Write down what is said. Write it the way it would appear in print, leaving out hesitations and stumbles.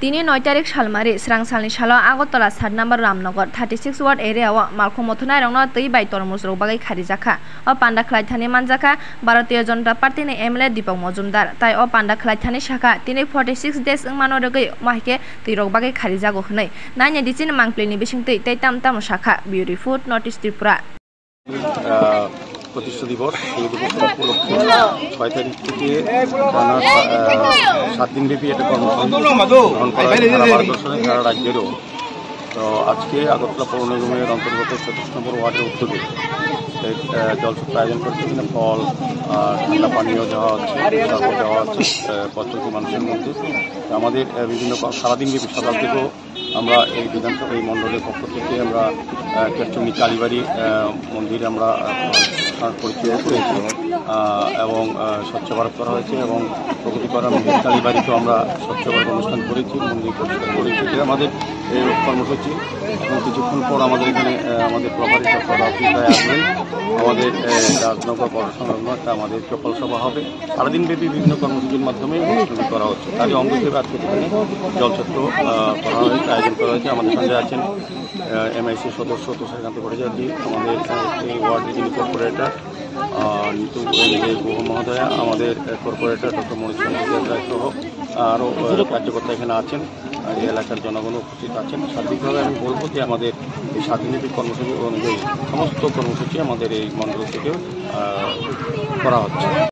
তিনি 9 তারিখ সালমারি স্রাংসাलनि सालाव আগরতলা 7 নম্বর রামনগর 36 ওয়ার্ড এরিয়াও মালখং মথনাय रंगनो तै बाय तरमुज रok बागै खारिजाखा o panda khlaithani manjaka Bharatiya Janata Party ni MLA Deepak Majumdar tai o panda khlaithani shaka tini 46 days wngmano rogoi mahike tui rok bagai kharijago hnai naine dichin mangplini bisingtei tei tamtam shaka Beauty Food Notice Tripura প্রতিষ্ঠা দিবস এই দিবস উপলক্ষে 6 তারিখ থেকে 7 দিনব্যাপী একটা কর্মসূচি গ্রহণ করা হয় সারা ভারতবর্ষের সারা রাজ্যেরও। তো আজকে আগরতলা পৌর নিগমের অন্তর্গত 34 নম্বর ওয়ার্ডের উদ্যোগে জলসত্র আয়োজন করছে। এখানে ফল আর ঠান্ডা পানীয় দেওয়া হচ্ছে, শরবত দেওয়া হচ্ছে প্রত্যেকটি মানুষের মধ্যে। আমাদের বিভিন্ন সারাদিনব্যাপী সকাল থেকেও আমরা এই বিধানসভা এই মণ্ডলের পক্ষ থেকে আমরা কেরচুনি কালীবাড়ি মন্দিরে আমরা পরিচয় করেছি এবং স্বচ্ছ ভারত করা হয়েছে এবং প্রগতিপাড়া মেহের কালীবাড়িতেও আমরা স্বচ্ছ ভারত অনুষ্ঠান করেছি, মন্দির পরিষ্কার করেছি। এটা আমাদের এই কর্মসূচি। এবং কিছুক্ষণ পর আমাদের এখানে আমাদের প্রভারী সভাপতিরাই আসবেন। আমাদের রাজনগর পৌর সংলগ্ন একটা আমাদের চপল সভা হবে। সারাদিনব্যাপী বিভিন্ন কর্মসূচির মাধ্যমে অনুষ্ঠান করা হচ্ছে। তারই অঙ্গ হিসেবে আজকে এখানে জলছত্র করা হয়েছে, আয়োজন করা হয়েছে। আমাদের সঙ্গে আছেন MIC সদস্য তুষারকান্ত ভট্টাচার্য, আমাদের এই ওয়ার্ডের যিনি কর্পোরেটর নিতু গুহ মহোদয়া, আমাদের কর্পোরেটর ডক্টর মনীষ চন্দ্র রায় সহ আরও কার্যকর্তা এখানে আছেন। এই এলাকার জনগণ উপস্থিত আছেন। সার্বিকভাবে আমি বলবো যে আমাদের এই স্বাধীনতার কর্মসূচি অনুযায়ী সমস্ত কর্মসূচি আমাদের এই মণ্ডল থেকে করা হচ্ছে।